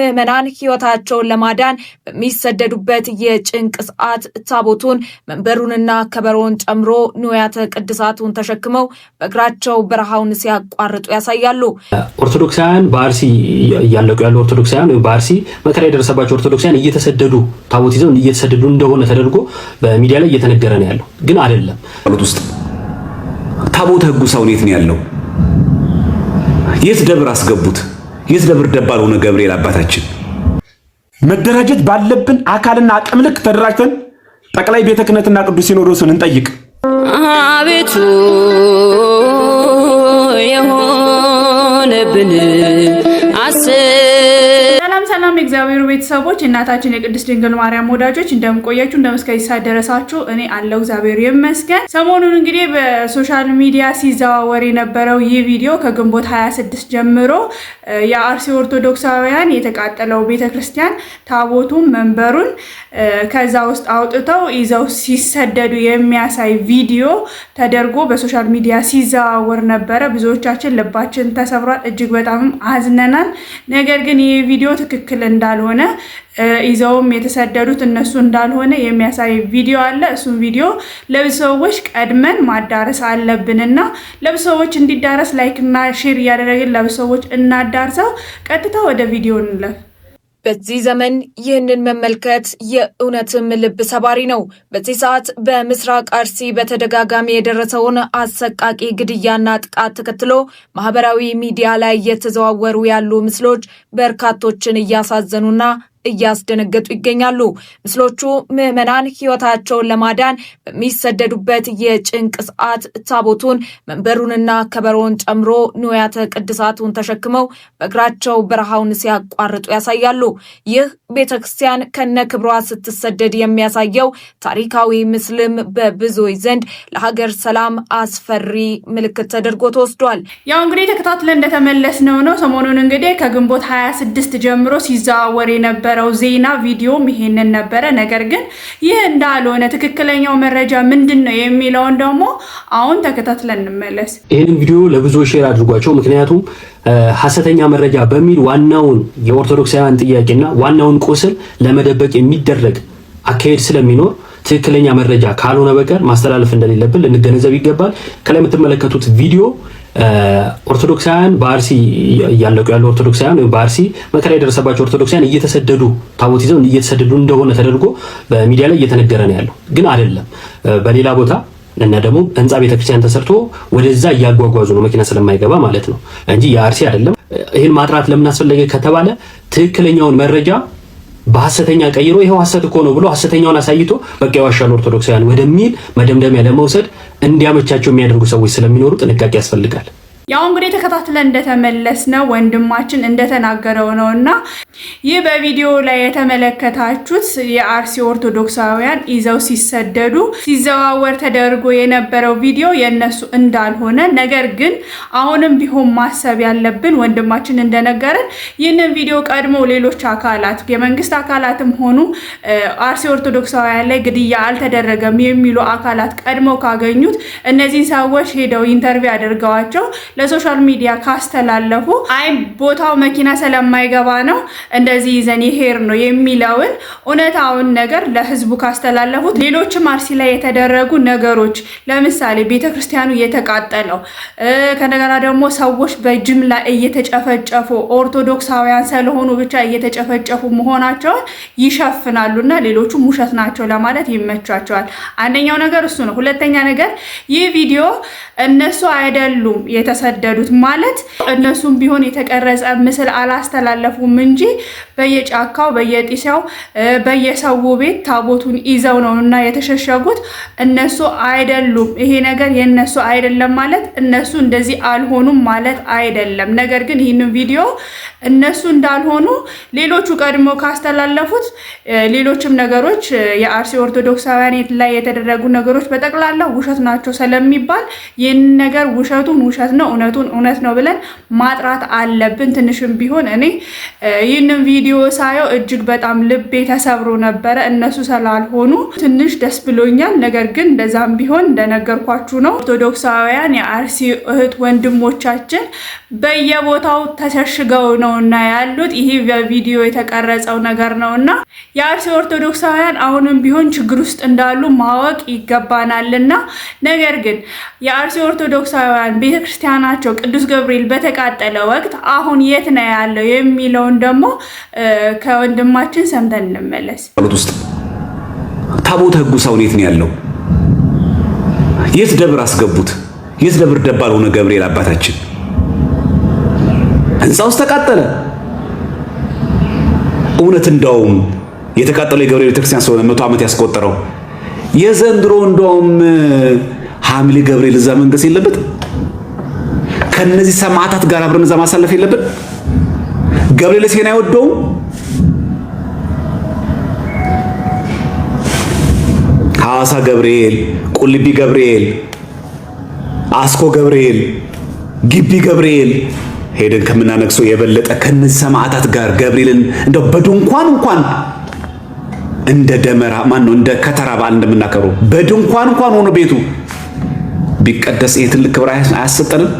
ምዕመናን ሕይወታቸውን ለማዳን በሚሰደዱበት የጭንቅ ሰዓት ታቦቱን መንበሩንና ከበሮን ጨምሮ ንዋያተ ቅድሳቱን ተሸክመው በእግራቸው በረሃውን ሲያቋርጡ ያሳያሉ። ኦርቶዶክሳውያን በአርሲ ያለቁ ያሉ ኦርቶዶክሳውያን በአርሲ መከራ የደረሰባቸው ኦርቶዶክሳውያን እየተሰደዱ ታቦት ይዘው እየተሰደዱ እንደሆነ ተደርጎ በሚዲያ ላይ እየተነገረ ነው ያለው። ግን አይደለም። ውስጥ ታቦተ ሕጉ ሳውኔት ነው ያለው። የት ደብር አስገቡት? የት ደብር ደባል ሆነ ገብርኤል አባታችን? መደራጀት ባለብን አካልና አቅም ልክ ተደራጅተን ጠቅላይ ቤተ ክህነትና ቅዱስ ሲኖዶስን እንጠይቅ። አቤቱ የሆነብን ሰላም የእግዚአብሔር ቤተሰቦች እናታችን የቅድስት ድንግል ማርያም ወዳጆች እንደምቆያችሁ እንደምስከይሳ ደረሳችሁ። እኔ አለው እግዚአብሔር ይመስገን። ሰሞኑን እንግዲህ በሶሻል ሚዲያ ሲዘዋወር የነበረው ይህ ቪዲዮ ከግንቦት 26 ጀምሮ የአርሲ ኦርቶዶክሳውያን የተቃጠለው ቤተክርስቲያን ታቦቱን መንበሩን ከዛ ውስጥ አውጥተው ይዘው ሲሰደዱ የሚያሳይ ቪዲዮ ተደርጎ በሶሻል ሚዲያ ሲዘዋወር ነበረ። ብዙዎቻችን ልባችን ተሰብሯል፣ እጅግ በጣም አዝነናል። ነገር ግን ይህ ቪዲዮ ትክክል እንዳልሆነ ይዘውም የተሰደዱት እነሱ እንዳልሆነ የሚያሳይ ቪዲዮ አለ። እሱም ቪዲዮ ለብዙ ሰዎች ቀድመን ማዳረስ አለብንና ለብዙ ሰዎች እንዲዳረስ ላይክ እና ሼር እያደረግን ለብዙ ሰዎች እናዳርሰው። ቀጥታ ወደ ቪዲዮ እንለፍ። በዚህ ዘመን ይህንን መመልከት የእውነትም ልብ ሰባሪ ነው። በዚህ ሰዓት በምስራቅ አርሲ በተደጋጋሚ የደረሰውን አሰቃቂ ግድያና ጥቃት ተከትሎ ማህበራዊ ሚዲያ ላይ እየተዘዋወሩ ያሉ ምስሎች በርካቶችን እያሳዘኑና እያስደነገጡ ይገኛሉ። ምስሎቹ ምዕመናን ሕይወታቸውን ለማዳን በሚሰደዱበት የጭንቅ ሰዓት ታቦቱን መንበሩንና ከበሮን ጨምሮ ንዋያተ ቅድሳቱን ተሸክመው በእግራቸው በረሃውን ሲያቋርጡ ያሳያሉ። ይህ ቤተክርስቲያን ከነ ክብሯ ስትሰደድ የሚያሳየው ታሪካዊ ምስልም በብዙዎች ዘንድ ለሀገር ሰላም አስፈሪ ምልክት ተደርጎ ተወስዷል። ያው እንግዲህ ተከታትለን እንደተመለስነው ነው። ሰሞኑን እንግዲህ ከግንቦት 26 ጀምሮ ሲዘዋወር የነበረው ዜና ቪዲዮም ይሄንን ነበረ። ነገር ግን ይህ እንዳልሆነ ትክክለኛው መረጃ ምንድነው የሚለውን ደግሞ አሁን ተከታትለን እንመለስ። ይሄንን ቪዲዮ ለብዙ ሼር አድርጓቸው። ምክንያቱም ሐሰተኛ መረጃ በሚል ዋናውን የኦርቶዶክሳውያን ጥያቄና ዋናውን ቁስል ለመደበቅ የሚደረግ አካሄድ ስለሚኖር ትክክለኛ መረጃ ካልሆነ በቀር ማስተላለፍ እንደሌለብን ልንገነዘብ ይገባል። ከላይ የምትመለከቱት ቪዲዮ ኦርቶዶክሳውያን በአርሲ ያለቁ ያሉ ኦርቶዶክሳውያን በአርሲ መከራ የደረሰባቸው ኦርቶዶክሳውያን እየተሰደዱ ታቦት ይዘው እየተሰደዱ እንደሆነ ተደርጎ በሚዲያ ላይ እየተነገረ ነው ያለው። ግን አይደለም። በሌላ ቦታ እና ደግሞ ህንጻ ቤተክርስቲያን ተሰርቶ ወደዛ እያጓጓዙ ነው፣ መኪና ስለማይገባ ማለት ነው እንጂ የአርሲ አይደለም። ይሄን ማጥራት ለምን አስፈለገ ከተባለ ትክክለኛውን መረጃ በሐሰተኛ ቀይሮ ይሄው ሐሰት እኮ ነው ብሎ ሐሰተኛውን አሳይቶ በቃ ያዋሻሉ ኦርቶዶክሳውያን ወደሚል መደምደሚያ ለመውሰድ እንዲያመቻቸው የሚያደርጉ ሰዎች ስለሚኖሩ ጥንቃቄ ያስፈልጋል። ያው እንግዲህ ተከታትለን እንደተመለስነው ወንድማችን እንደተናገረው ነውና ይህ በቪዲዮ ላይ የተመለከታችሁት የአርሲ ኦርቶዶክሳውያን ይዘው ሲሰደዱ ሲዘዋወር ተደርጎ የነበረው ቪዲዮ የነሱ እንዳልሆነ፣ ነገር ግን አሁንም ቢሆን ማሰብ ያለብን ወንድማችን እንደነገረን ይህንን ቪዲዮ ቀድሞ ሌሎች አካላት የመንግስት አካላትም ሆኑ አርሲ ኦርቶዶክሳውያን ላይ ግድያ አልተደረገም የሚሉ አካላት ቀድሞ ካገኙት እነዚህ ሰዎች ሄደው ኢንተርቪው አድርገዋቸው ለሶሻል ሚዲያ ካስተላለፉ አይ ቦታው መኪና ስለማይገባ ነው እንደዚህ ይዘን ይሄር ነው የሚለውን እውነታውን ነገር ለህዝቡ ካስተላለፉት ሌሎችም አርሲ ላይ የተደረጉ ነገሮች ለምሳሌ ቤተክርስቲያኑ እየተቃጠለው ከነገራ ደግሞ ሰዎች በጅምላ እየተጨፈጨፉ ኦርቶዶክሳውያን ስለሆኑ ብቻ እየተጨፈጨፉ መሆናቸውን ይሸፍናሉና ሌሎቹም ውሸት ናቸው ለማለት ይመቻቸዋል። አንደኛው ነገር እሱ ነው። ሁለተኛ ነገር ይህ ቪዲዮ እነሱ አይደሉም የተሰደዱት ማለት እነሱም ቢሆን የተቀረጸ ምስል አላስተላለፉም እንጂ በየጫካው በየጢሳው በየሰው ቤት ታቦቱን ይዘው ነውና የተሸሸጉት እነሱ አይደሉም። ይሄ ነገር የነሱ አይደለም ማለት እነሱ እንደዚህ አልሆኑም ማለት አይደለም። ነገር ግን ይህንን ቪዲዮ እነሱ እንዳልሆኑ ሌሎቹ ቀድሞ ካስተላለፉት ሌሎችም ነገሮች የአርሲ ኦርቶዶክሳውያን ላይ የተደረጉ ነገሮች በጠቅላላ ውሸት ናቸው ስለሚባል ይህን ነገር ውሸቱን ውሸት ነው እውነቱን እውነት ነው ብለን ማጥራት አለብን። ትንሽም ቢሆን እኔ ይህንን ቪዲዮ ሳየው እጅግ በጣም ልቤ ተሰብሮ ነበረ። እነሱ ስላልሆኑ ትንሽ ደስ ብሎኛል። ነገር ግን እንደዛም ቢሆን እንደነገርኳችሁ ነው ኦርቶዶክሳውያን የአርሲ እህት ወንድሞቻችን በየቦታው ተሸሽገው ነውና ያሉት። ይሄ በቪዲዮ የተቀረጸው ነገር ነውና የአርሲ ኦርቶዶክሳውያን አሁንም ቢሆን ችግር ውስጥ እንዳሉ ማወቅ ይገባናልና። ነገር ግን የአርሲ ኦርቶዶክሳውያን ቤተክርስቲያናቸው ቅዱስ ገብርኤል በተቃጠለ ወቅት አሁን የት ነው ያለው የሚለውን ደግሞ ከወንድማችን ሰምተን እንመለስ። ውስጥ ታቦተ ሕጉ ሳይሆን የት ነው ያለው? የት ደብር አስገቡት? የት ደብር ደባል ሆነ ገብርኤል አባታችን? ህንፃ ውስጥ ተቃጠለ። እውነት እንደውም የተቃጠለው የገብርኤል ቤተክርስቲያን ስለሆነ 100 ዓመት ያስቆጠረው የዘንድሮ እንደውም ሐምሌ ገብርኤል እዛ መንገስ የለበት? ከነዚህ ሰማዕታት ጋር አብረን እዛ ማሳለፍ የለበት? ገብርኤል ሲና አይወደውም? ሐዋሳ ገብርኤል፣ ቁልቢ ገብርኤል፣ አስኮ ገብርኤል፣ ግቢ ገብርኤል ሄደን ከምናነግሰው የበለጠ ከነዚህ ሰማዕታት ጋር ገብርኤልን እንደው በድንኳን እንኳን እንደ ደመራ ማነው እንደ ከተራ በዓል እንደምናከብረው በድንኳን እንኳን ሆኖ ቤቱ ቢቀደስ ይሄ ትልቅ ክብር አያሰጠንም?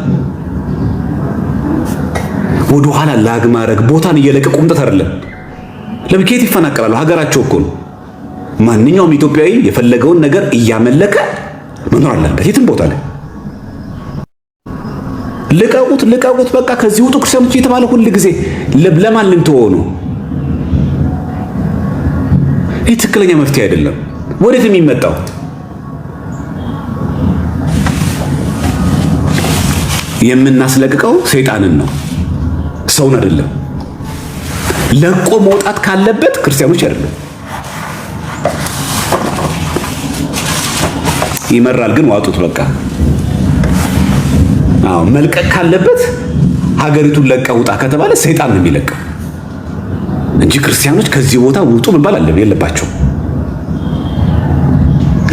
ወደ ኋላ ላግ ማድረግ ቦታን እየለቀቁ መምጣት አይደለም። ለምኬት ይፈናቀላሉ። ሀገራቸው እኮ ነው። ማንኛውም ኢትዮጵያዊ የፈለገውን ነገር እያመለከ መኖር አለበት የትም ቦታ ላይ። ልቀቁት በቃ ከዚህ ውጡ ክርስቲያኖች እየተባለ ሁሉ ጊዜ ለማን ልንተወው ነው? ይህ ትክክለኛ መፍትሄ አይደለም። ወዴት የሚመጣው? የምናስለቅቀው ሰይጣንን ነው፣ ሰውን አይደለም። ለቆ መውጣት ካለበት ክርስቲያኖች አይደለም። ይመራል ግን ዋጡት በቃ። አዎ መልቀቅ ካለበት ሀገሪቱን ለቀ ውጣ ከተባለ ሰይጣን ነው የሚለቀው እንጂ ክርስቲያኖች ከዚህ ቦታ ውጡ መባል የለባቸው።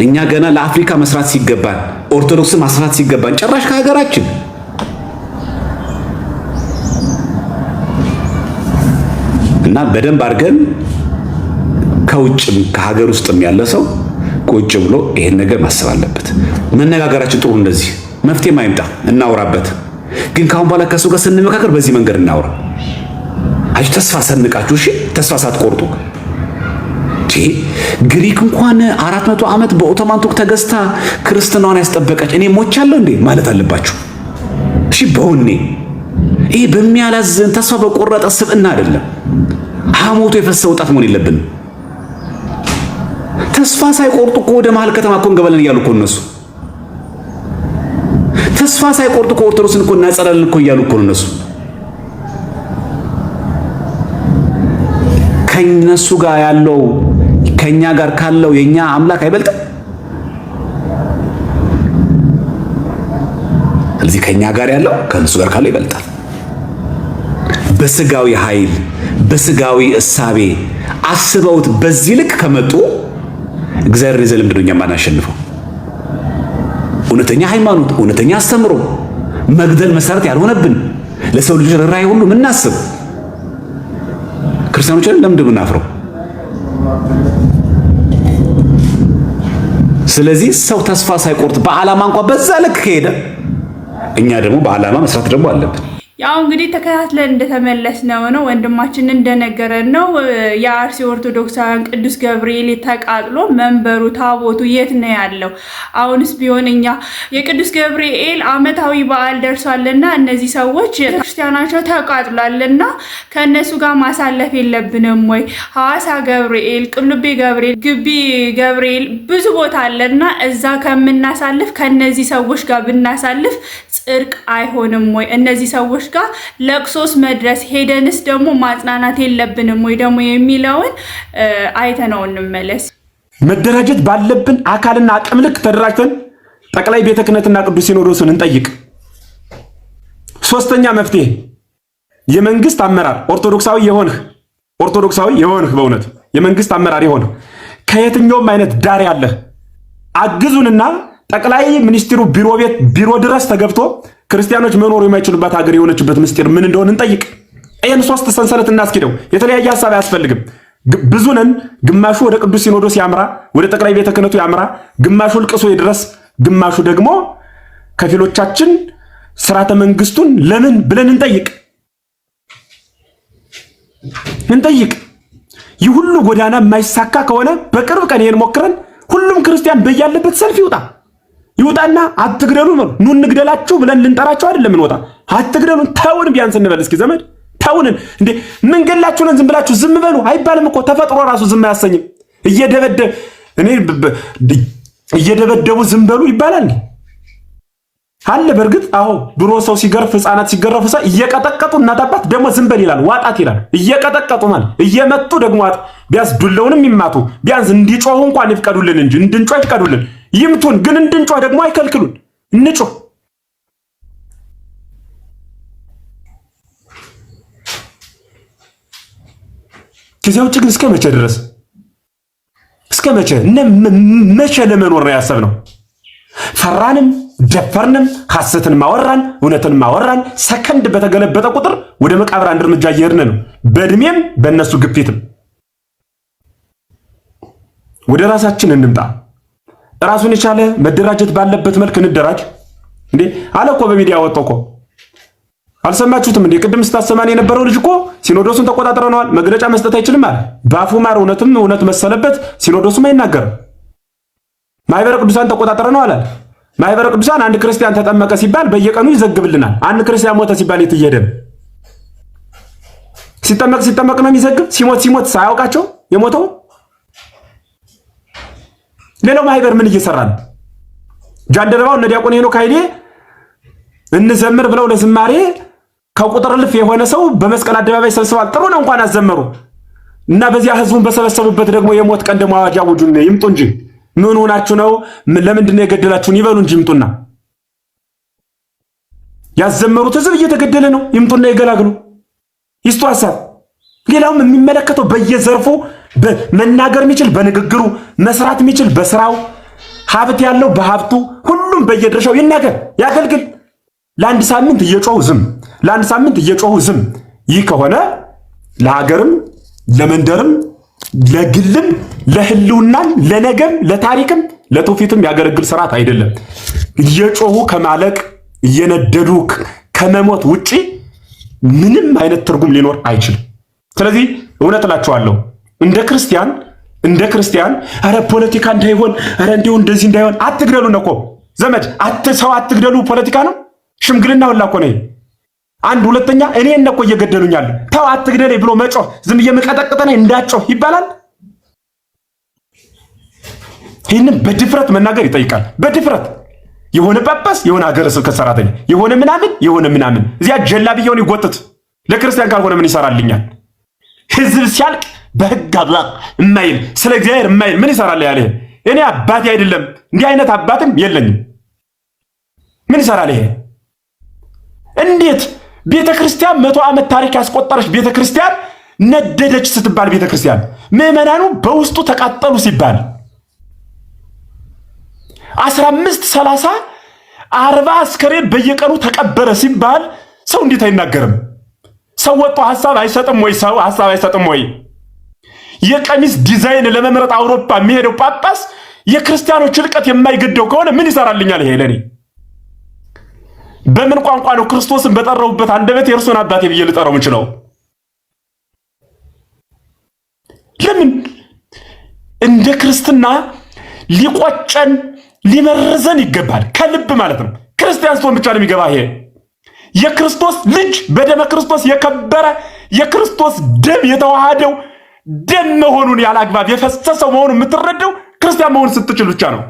እኛ ገና ለአፍሪካ መስራት ሲገባን፣ ኦርቶዶክስ መስራት ሲገባን ጭራሽ ከሀገራችን እና በደንብ አድርገን ከውጭም ከሀገር ውስጥም ያለ ሰው ቁጭ ብሎ ይሄን ነገር ማሰብ አለበት። መነጋገራችን ጥሩ፣ እንደዚህ መፍትሄ ማይምጣ እናውራበት። ግን ካሁን በኋላ ከሱ ጋር ስንመካከር በዚህ መንገድ እናውራ። አይ ተስፋ ሰንቃችሁ እሺ፣ ተስፋ ሳትቆርጡ ግሪክ እንኳን 400 ዓመት በኦቶማን ቱርክ ተገዝታ ክርስትናዋን ያስጠበቀች እኔ ሞቻለሁ እንዴ ማለት አለባችሁ። እሺ በወኔ ይሄ በሚያላዝን ተስፋ በቆረጠ ስብዕና አይደለም። ሐሞቱ የፈሰሰው ወጣት መሆን የለብንም። ተስፋ ሳይቆርጡ እኮ ወደ መሀል ከተማ እኮ እንገባለን እያሉ እኮ እነሱ ተስፋ ሳይቆርጡ እኮ ኦርቶዶክስን እኮ እናጸዳለን እኮ እያሉ እኮ እነሱ። ከነሱ ጋር ያለው ከኛ ጋር ካለው የኛ አምላክ አይበልጥም? ስለዚህ ከኛ ጋር ያለው ከነሱ ጋር ካለው ይበልጣል። በስጋዊ ኃይል በስጋዊ እሳቤ አስበውት በዚህ ልክ ከመጡ እግዚአብሔር ለዘለም ድሮኛ ማናሸንፈው። እውነተኛ ሃይማኖት፣ እውነተኛ አስተምሮ፣ መግደል መሰረት ያልሆነብን ለሰው ልጅ ራይ ሁሉ ምናስብ ክርስቲያኖች ለምንድን ነው የምናፍረው? ስለዚህ ሰው ተስፋ ሳይቆርጥ በዓላማ እንኳን በዛ ልክ ከሄደ እኛ ደግሞ በዓላማ መስራት ደግሞ አለብን። ያው እንግዲህ ተከታትለን እንደተመለስነው ነው ወንድማችን እንደነገረን ነው የአርሲ ኦርቶዶክሳውያን ቅዱስ ገብርኤል ተቃጥሎ መንበሩ ታቦቱ የት ነው ያለው? አሁንስ ቢሆን እኛ የቅዱስ ገብርኤል ዓመታዊ በዓል ደርሷልና እነዚህ ሰዎች ክርስቲያናቸው ተቃጥሏልና ከነሱ ጋር ማሳለፍ የለብንም ወይ? ሐዋሳ ገብርኤል፣ ቁልቢ ገብርኤል፣ ግቢ ገብርኤል ብዙ ቦታ አለና እዛ ከምናሳልፍ ከነዚህ ሰዎች ጋር ብናሳልፍ ጽድቅ አይሆንም ወይ? እነዚህ ሰዎች ጋር ለቅሶስ መድረስ ሄደንስ ደግሞ ማጽናናት የለብንም ወይ ደግሞ የሚለውን አይተነው እንመለስ። መደራጀት ባለብን አካልና አቅም ልክ ተደራጅተን ጠቅላይ ቤተ ክህነትና ቅዱስ ሲኖዶስን እንጠይቅ። ሶስተኛ መፍትሄ የመንግስት አመራር ኦርቶዶክሳዊ የሆንህ በእውነት የመንግስት አመራር የሆንህ ከየትኛውም አይነት ዳር ያለህ አግዙንና ጠቅላይ ሚኒስትሩ ቢሮ ድረስ ተገብቶ ክርስቲያኖች መኖር የማይችሉባት ሀገር የሆነችበት ምስጢር ምን እንደሆነ እንጠይቅ። ይህን 3 ሰንሰለት እናስኪደው። የተለያየ ሐሳብ አያስፈልግም። ብዙ ነን። ግማሹ ወደ ቅዱስ ሲኖዶስ ያምራ፣ ወደ ጠቅላይ ቤተ ክህነቱ ያምራ፣ ግማሹ ልቅሶ ይድረስ፣ ግማሹ ደግሞ ከፊሎቻችን ስርዓተ መንግስቱን ለምን ብለን እንጠይቅ። ይህ ሁሉ ጎዳና የማይሳካ ከሆነ በቅርብ ቀን ይሄን ሞክረን ሁሉም ክርስቲያን በያለበት ሰልፍ ይውጣና አትግደሉ ነው። ኑ እንግደላችሁ ብለን ልንጠራቸው አይደለም እንወጣ። አትግደሉን ተውን ቢያንስ እንበል እስኪ ዘመድ ተውንን እንዴ ምን ገላችሁን ዝም ብላችሁ ዝም በሉ አይባልም እኮ። ተፈጥሮ ራሱ ዝም አያሰኝም። እየደበደቡ ዝም በሉ ይባላል አለ። በርግጥ አዎ ድሮ ሰው ሲገርፍ ህፃናት ሲገረፉ እየቀጠቀጡ እናት አባት ደግሞ ዝም በል ይላል፣ ዋጣት ይላል። እየቀጠቀጡ ማለት እየመጡ ደግሞ ቢያንስ ዱለውንም ይማቱ፣ ቢያንስ እንዲጮሁ እንኳን ይፍቀዱልን እንጂ እንድንጮህ ይፍቀዱልን። ይምቱን ግን እንድንጮህ ደግሞ አይከልክሉን። እንጮህ ከዚያ ውጭ ግን እስከ መቼ ድረስ መቼ ለመኖር ነው ያሰብነው? ፈራንም ደፈርንም ሐሰትን ማወራን እውነትን ማወራን ሰከንድ በተገለበጠ ቁጥር ወደ መቃብር አንድ እርምጃ እየሄድን ነው። በእድሜም በእነሱ ግፊትም ወደ ራሳችን እንምጣ። ራሱን የቻለ መደራጀት ባለበት መልክ እንደራጅ። እንዴ አለ እኮ በሚዲያ ወጣው እኮ አልሰማችሁትም እንዴ? ቅድም ስታሰማን የነበረው ልጅ እኮ ሲኖዶሱን ተቆጣጥረናል፣ መግለጫ መስጠት አይችልም አለ። ባፉ ማር እውነት መሰለበት። ሲኖዶሱም አይናገርም። ማህበረ ቅዱሳን ተቆጣጥረናል አለ። ማህበረ ቅዱሳን አንድ ክርስቲያን ተጠመቀ ሲባል በየቀኑ ይዘግብልናል። አንድ ክርስቲያን ሞተ ሲባል የት እየሄደ ነው? ሲጠመቅ ነው የሚዘግብ። ሲሞት ሳያውቃቸው የሞተው። ሌላው ማህበር ምን እየሰራ ነው? ጃንደረባው እነ ዲያቆን ሄኖክ ኃይሌ እንዘምር ብለው ለዝማሬ ከቁጥር ልፍ የሆነ ሰው በመስቀል አደባባይ ሰብስበዋል። ጥሩ ነው እንኳን አዘመሩ እና በዚያ ህዝቡን በሰበሰቡበት ደግሞ የሞት ቀን ደግሞ አዋጅ አውጁን ይምጡ እንጂ ምን ሆናችሁ ነው? ለምንድን ነው የገደላችሁን? ይበሉ እንጂ ይምጡና ያዘመሩት ህዝብ እየተገደለ ነው። ይምጡና ይገላግሉ። ይስጡ ሐሳብ። ሌላውም የሚመለከተው በየዘርፉ መናገር የሚችል በንግግሩ፣ መስራት የሚችል በስራው፣ ሀብት ያለው በሀብቱ፣ ሁሉም በየድርሻው ይናገር፣ ያገልግል። ለአንድ ሳምንት እየጮሁ ዝም። ይህ ከሆነ ለሀገርም ለመንደርም ለግልም ለህልውናም ለነገም ለታሪክም ለትውፊትም ያገለግል ስርዓት አይደለም። እየጮሁ ከማለቅ እየነደዱ ከመሞት ውጪ ምንም አይነት ትርጉም ሊኖር አይችልም። ስለዚህ እውነት እላችኋለሁ እንደ ክርስቲያን አረ ፖለቲካ እንዳይሆን አረ እንደዚህ እንዳይሆን አትግደሉ ነው እኮ ዘመድ ሰው አትግደሉ ፖለቲካ ነው። ሽምግልና ወላ እኮ ነው። አንድ ሁለተኛ እኔ እኮ እየገደሉኛል ተው አትግደለኝ ብሎ መጮህ ዝም እየመቀጠቀጠኝ እንዳጮህ ይባላል። ይህንን በድፍረት መናገር ይጠይቃል። በድፍረት የሆነ ጳጳስ የሆነ ሀገረ ስብከት ሰራተኛ የሆነ ምናምን እዚያ ጀላብየውን ይጎትት ለክርስቲያን ካልሆነ ምን ይሰራልኛል? ህዝብ ሲያልቅ በህግ አላህ የማይል ስለ እግዚአብሔር የማይል ምን ይሰራል ያለ እኔ አባቴ አይደለም እንዲህ አይነት አባትም የለኝም። ምን ይሰራል ይሄ? እንዴት ቤተክርስቲያን 100 ዓመት ታሪክ ያስቆጠረች ቤተክርስቲያን ነደደች ስትባል ቤተክርስቲያን ምዕመናኑ በውስጡ ተቃጠሉ ሲባል 15 30 40 አስከሬን በየቀኑ ተቀበረ ሲባል ሰው እንዴት አይናገርም? ሰው ወጥቶ ሐሳብ አይሰጥም ወይ? ሰው ሐሳብ አይሰጥም ወይ? የቀሚስ ዲዛይን ለመምረጥ አውሮፓ የሚሄደው ጳጳስ የክርስቲያኖች ጭልቀት የማይገደው ከሆነ ምን ይሰራልኛል ይሄ ለኔ? በምን ቋንቋ ነው ክርስቶስን በጠራውበት አንደበት የእርሱን አባቴ ብዬ ልጠራው የምችለው? ለምን እንደ ክርስትና ሊቆጨን ሊመርዘን ይገባል። ከልብ ማለት ነው። ክርስቲያን ስትሆን ብቻ ነው የሚገባ ይሄ የክርስቶስ ልጅ በደመ ክርስቶስ የከበረ የክርስቶስ ደም የተዋሃደው ደም መሆኑን ያላግባብ የፈሰሰው መሆኑን የምትረዳው ክርስቲያን መሆን ስትችል ብቻ ነው።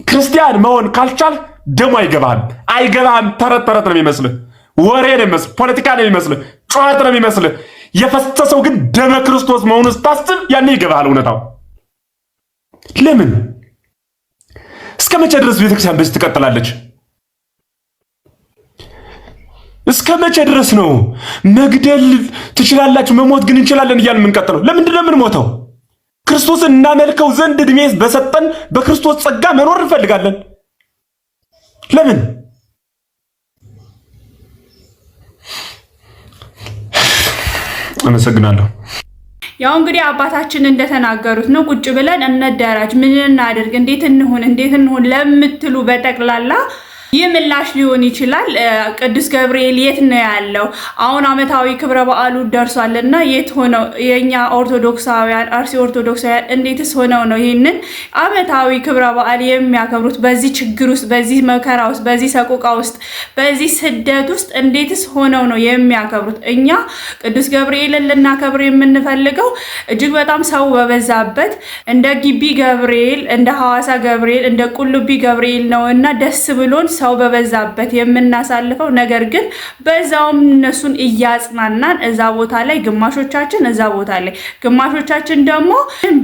ክርስቲያን መሆን ካልቻል ደሙ አይገባህም። ተረት ነው የሚመስልህ፣ ወሬ ነው የሚመስልህ፣ ፖለቲካ ነው የሚመስልህ፣ ጩኸት ነው የሚመስልህ። የፈሰሰው ግን ደመ ክርስቶስ መሆኑን ስታስብ ያኔ ይገባሃል እውነታው። ለምን እስከ መቼ ድረስ ቤተክርስቲያን በዚህ ትቀጥላለች? እስከ መቼ ድረስ ነው መግደል ትችላላችሁ መሞት ግን እንችላለን እያልን የምንቀጥለው? ለምንድን ነው የምንሞተው? ክርስቶስን እናመልከው ዘንድ እድሜ በሰጠን በክርስቶስ ጸጋ መኖር እንፈልጋለን። ለምን አመሰግናለሁ። ያው እንግዲህ አባታችን እንደተናገሩት ነው። ቁጭ ብለን እንደራጅ፣ ምን እናድርግ፣ እንዴት እንሁን ለምትሉ በጠቅላላ ይህ ምላሽ ሊሆን ይችላል። ቅዱስ ገብርኤል የት ነው ያለው? አሁን አመታዊ ክብረ በዓሉ ደርሷልና የት ሆነው የኛ ኦርቶዶክሳውያን አርሲ ኦርቶዶክሳውያን እንዴትስ ሆነው ነው ይህንን አመታዊ ክብረ በዓል የሚያከብሩት? በዚህ ችግር ውስጥ፣ በዚህ መከራ ውስጥ፣ በዚህ ሰቆቃ ውስጥ፣ በዚህ ስደት ውስጥ እንዴትስ ሆነው ነው የሚያከብሩት? እኛ ቅዱስ ገብርኤልን ልናከብር የምንፈልገው እጅግ በጣም ሰው በበዛበት እንደ ግቢ ገብርኤል፣ እንደ ሐዋሳ ገብርኤል፣ እንደ ቁልቢ ገብርኤል ነውና ደስ ብሎን ሰው በበዛበት የምናሳልፈው። ነገር ግን በዛውም እነሱን እያጽናናን እዛ ቦታ ላይ ግማሾቻችን እዛ ቦታ ላይ ግማሾቻችን ደግሞ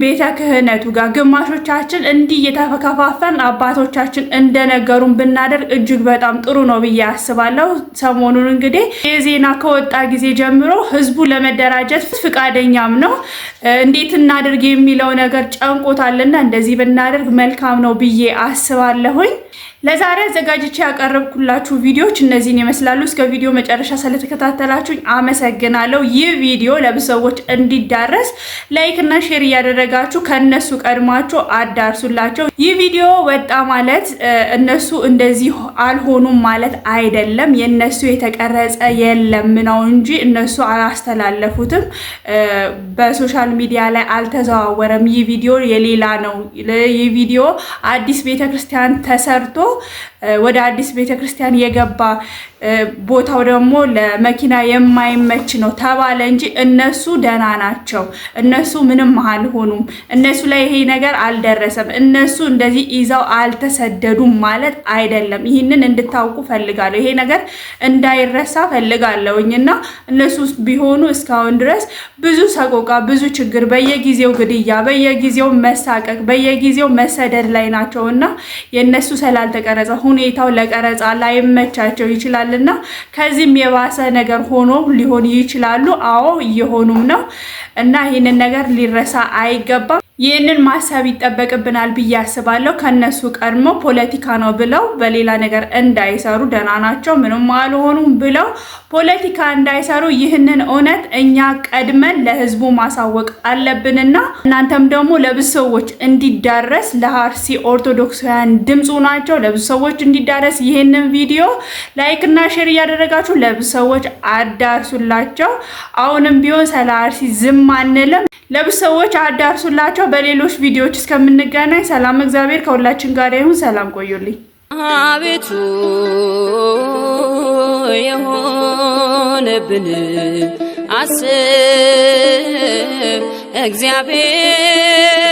ቤተ ክህነቱ ጋር ግማሾቻችን እንዲህ እየተከፋፈን አባቶቻችን እንደነገሩን ብናደርግ እጅግ በጣም ጥሩ ነው ብዬ አስባለሁ። ሰሞኑን እንግዲህ የዜና ከወጣ ጊዜ ጀምሮ ህዝቡ ለመደራጀት ፍቃደኛም ነው። እንዴት እናድርግ የሚለው ነገር ጨንቆታልና እንደዚህ ብናደርግ መልካም ነው ብዬ አስባለሁኝ። ለዛሬ አዘጋጅቼ ያቀረብኩላችሁ ቪዲዮዎች እነዚህን ይመስላሉ። እስከ ቪዲዮ መጨረሻ ስለተከታተላችሁኝ አመሰግናለሁ። ይህ ቪዲዮ ለብዙ ሰዎች እንዲዳረስ ላይክ እና ሼር እያደረጋችሁ ከነሱ ቀድማችሁ አዳርሱላቸው። ይህ ቪዲዮ ወጣ ማለት እነሱ እንደዚህ አልሆኑም ማለት አይደለም። የነሱ የተቀረጸ የለም ነው እንጂ እነሱ አላስተላለፉትም። በሶሻል ሚዲያ ላይ አልተዘዋወረም። ይህ ቪዲዮ የሌላ ነው። ይህ ቪዲዮ አዲስ ቤተክርስቲያን ተሰርቶ ወደ አዲስ ቤተክርስቲያን የገባ ቦታው ደግሞ ለመኪና የማይመች ነው ተባለ እንጂ እነሱ ደህና ናቸው። እነሱ ምንም አልሆኑም። እነሱ ላይ ይሄ ነገር አልደረሰም። እነሱ እንደዚህ ይዘው አልተሰደዱም ማለት አይደለም። ይህንን እንድታውቁ ፈልጋለሁ። ይሄ ነገር እንዳይረሳ ፈልጋለሁኝና እነሱ ቢሆኑ እስካሁን ድረስ ብዙ ሰቆቃ፣ ብዙ ችግር፣ በየጊዜው ግድያ፣ በየጊዜው መሳቀቅ፣ በየጊዜው መሰደድ ላይ ናቸውና የነሱ ስላልተቀረጸ ሁኔታው ለቀረጻ ላይመቻቸው ይችላልና ከዚህም የባሰ ነገር ሆኖ ሊሆን ይችላሉ። አዎ እየሆኑም ነው እና ይህንን ነገር ሊረሳ አይገባም። ይህንን ማሰብ ይጠበቅብናል ብዬ አስባለሁ። ከነሱ ቀድሞ ፖለቲካ ነው ብለው በሌላ ነገር እንዳይሰሩ፣ ደህና ናቸው ምንም አልሆኑም ብለው ፖለቲካ እንዳይሰሩ ይህንን እውነት እኛ ቀድመን ለህዝቡ ማሳወቅ አለብንና እናንተም ደግሞ ለብዙ ሰዎች እንዲዳረስ ለአርሲ ኦርቶዶክሳውያን ድምፁ ናቸው። ለብዙ ሰዎች እንዲዳረስ ይህንን ቪዲዮ ላይክ እና ሼር እያደረጋችሁ ለብዙ ሰዎች አዳርሱላቸው። አሁንም ቢሆን ስለ አርሲ ዝም አንልም። ለብዙ ሰዎች አዳርሱላቸው። በሌሎች ቪዲዮዎች እስከምንገናኝ ሰላም፣ እግዚአብሔር ከሁላችን ጋር ይሁን። ሰላም ቆዩልኝ። አቤቱ የሆነብን አስብ እግዚአብሔር